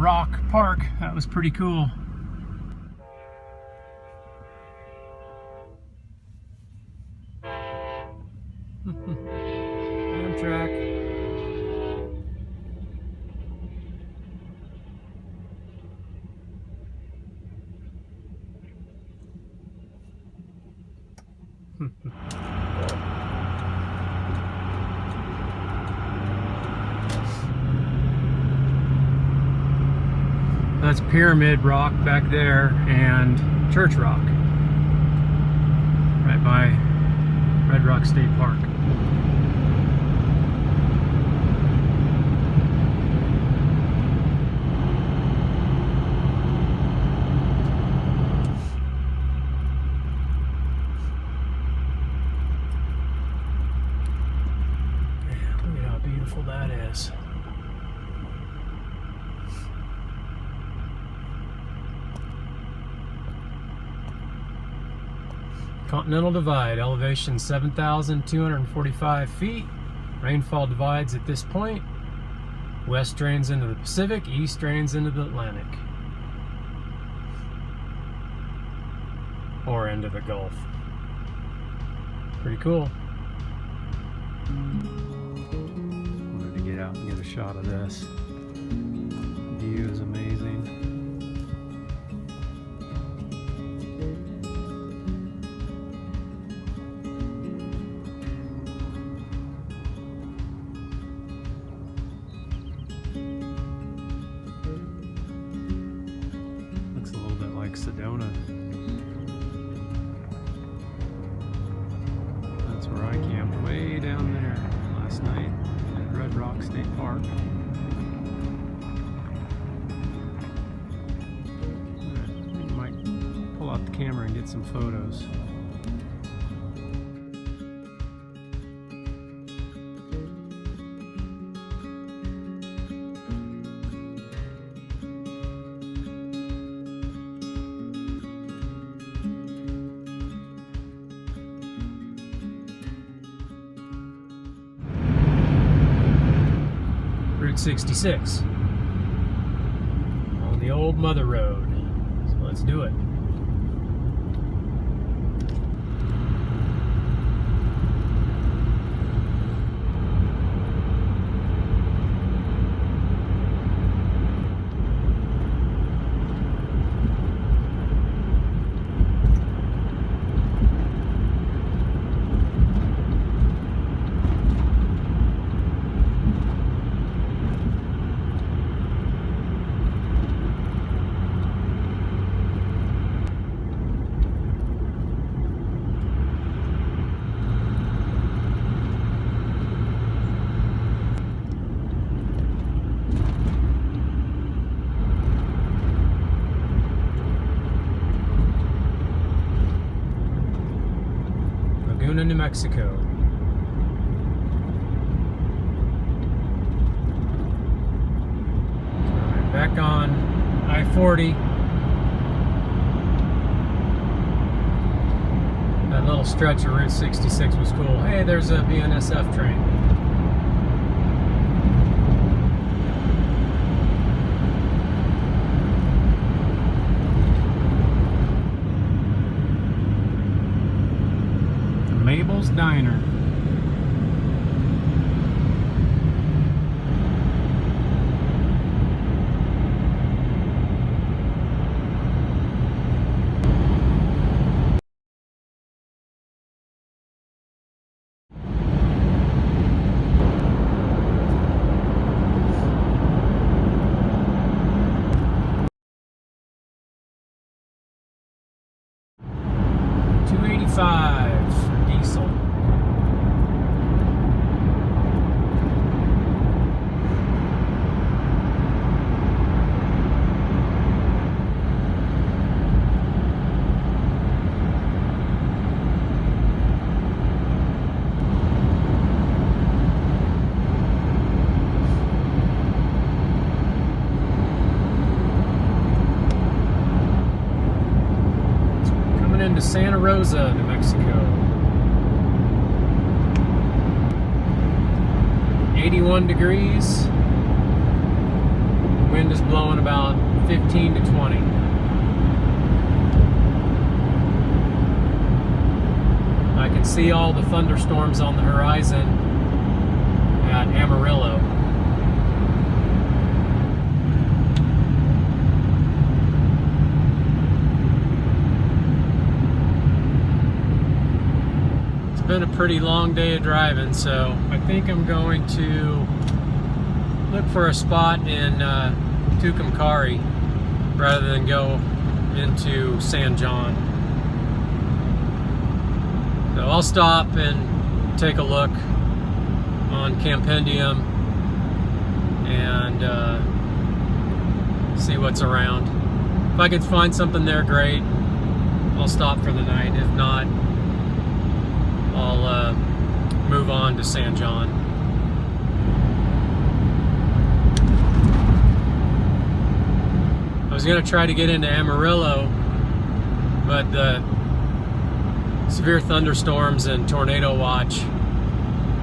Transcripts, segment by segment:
rock park. That was pretty cool. Amtrak. That's Pyramid Rock back there and Church Rock right by Red Rock State Park. Look at how beautiful that is. Continental Divide, elevation 7,245 feet. Rainfall divides at this point. West drains into the Pacific, east drains into the Atlantic. Or into the Gulf. Pretty cool. Wanted to get out and get a shot of this. The view is amazing. Looks a little bit like Sedona. That's where I camped way down there last night at Red Rock State Park. I might pull out the camera and get some photos. Route 66 on the old Mother Road. So let's do it. New Mexico. Right, back on I-40. That little stretch of Route 66 was cool. Hey, there's a BNSF train. Mabel's Diner. $2.85 for diesel. Into Santa Rosa, New Mexico. 81 degrees. Wind is blowing about 15 to 20. I can see all the thunderstorms on the horizon at Amarillo. It's been a pretty long day of driving, so I think I'm going to look for a spot in Tucumcari rather than go into San Jon. So I'll stop and take a look on Campendium and see what's around. If I can find something there, great. I'll stop for the night. If not, I'll move on to San Jon. I was going to try to get into Amarillo, but the severe thunderstorms and tornado watch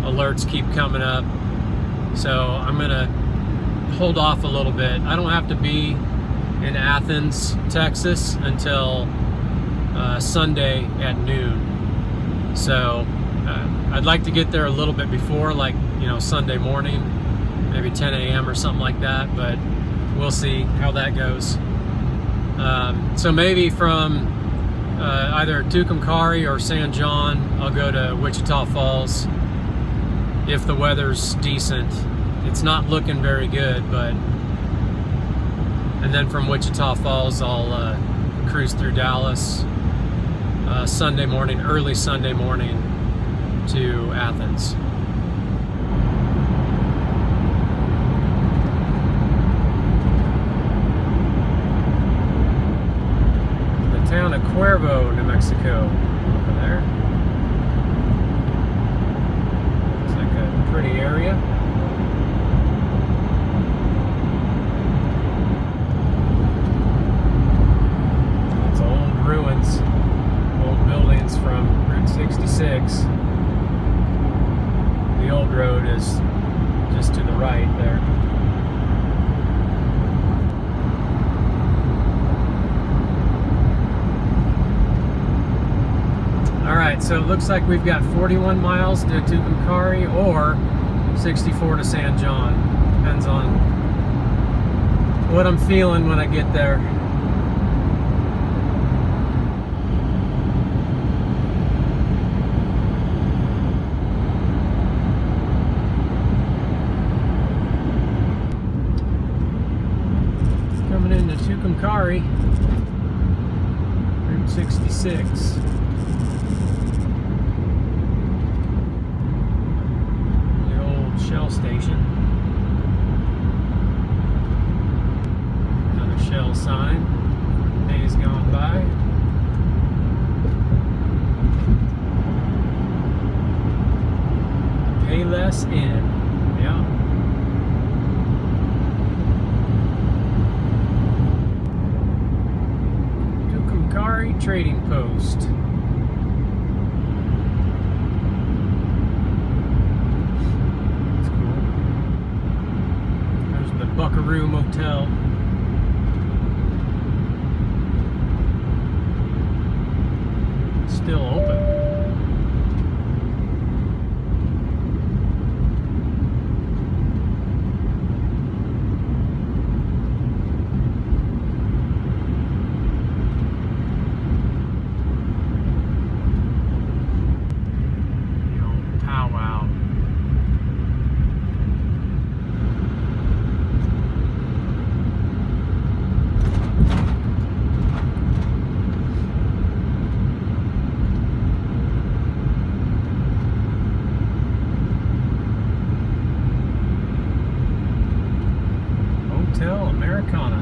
alerts keep coming up, so I'm going to hold off a little bit. I don't have to be in Athens, Texas until Sunday at noon, so I'd like to get there a little bit before, like, you know, Sunday morning, maybe 10 a.m. or something like that, but we'll see how that goes. So maybe from either Tucumcari or San Jon, I'll go to Wichita Falls if the weather's decent. It's not looking very good, but and then from Wichita Falls I'll cruise through Dallas Sunday morning, early Sunday morning to Athens. Town of Cuervo, New Mexico, over there. Looks like a pretty area. It's old ruins, old buildings from Route 66. The old road is just to the right there. Alright, so it looks like we've got 41 miles to Tucumcari or 64 to San Jon. Depends on what I'm feeling when I get there. Coming into Tucumcari, Route 66. Shell station. Another Shell sign. Days gone by. Pay less in. Yeah. Tucumcari Trading Post. Buckaroo Motel. Still open. The old powwow. Hotel Americana.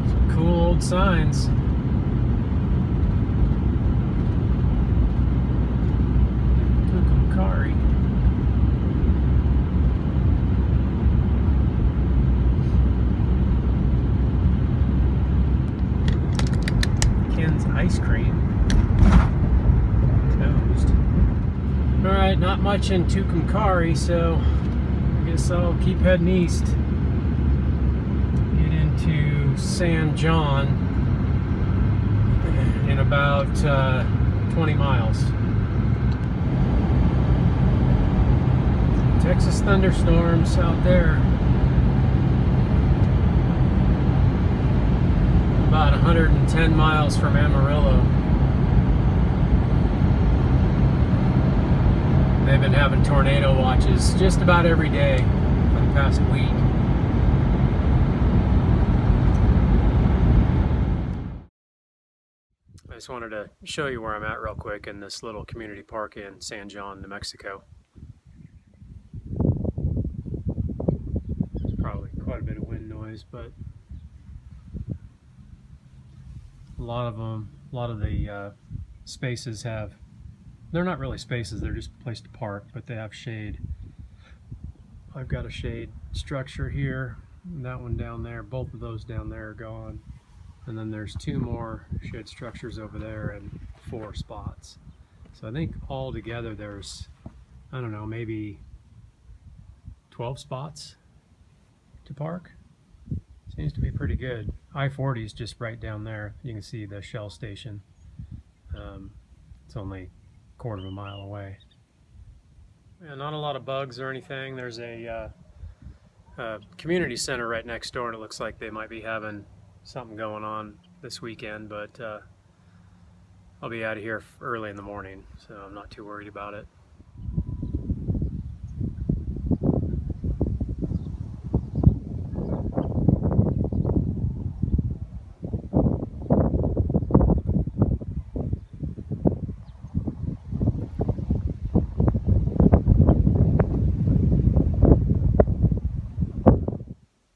Some cool old signs. Tucumcari. Ken's Ice Cream. Toast. Alright, much in Tucumcari, so I guess I'll keep heading east. Get into San Jon in about 20 miles. Texas thunderstorms out there. About 110 miles from Amarillo. They've been having tornado watches just about every day for the past week. I just wanted to show you where I'm at real quick in this little community park in San Jon, New Mexico. There's probably quite a bit of wind noise, but a lot of the spaces have, they're not really spaces, they're just a place to park, but they have shade. I've got a shade structure here, and that one down there, both of those down there are gone. And then there's 2 more shade structures over there and 4 spots. So I think all together there's, I don't know, maybe 12 spots to park. Seems to be pretty good. I-40 is just right down there. You can see the Shell station. It's only a quarter of a mile away. Yeah, not a lot of bugs or anything. There's a community center right next door, and it looks like they might be having something going on this weekend, but I'll be out of here early in the morning, so I'm not too worried about it.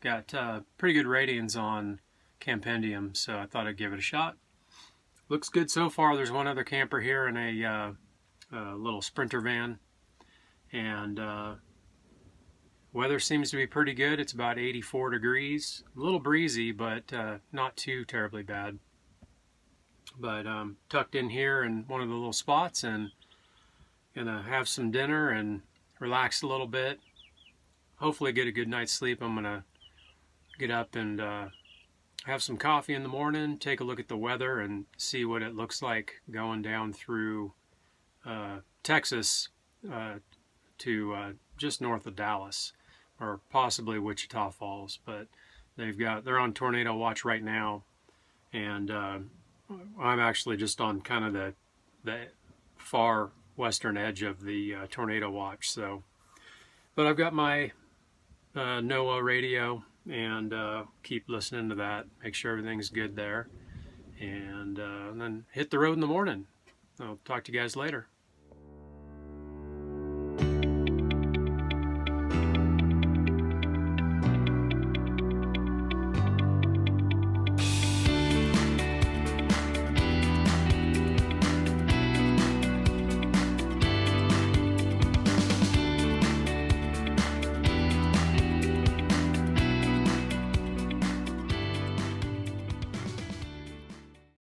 Got pretty good ratings on Campendium, so I thought I'd give it a shot. Looks good so far. There's one other camper here in a little Sprinter van, and weather seems to be pretty good. It's about 84 degrees, a little breezy, but not too terribly bad. But tucked in here in one of the little spots, and gonna have some dinner and relax a little bit. Hopefully get a good night's sleep. I'm gonna get up and have some coffee in the morning, take a look at the weather and see what it looks like going down through Texas to just north of Dallas, or possibly Wichita Falls. But they're on tornado watch right now, and I'm actually just on kind of the far western edge of the tornado watch. So, but I've got my NOAA radio, and keep listening to that, make sure everything's good there, and then hit the road in the morning. I'll talk to you guys later.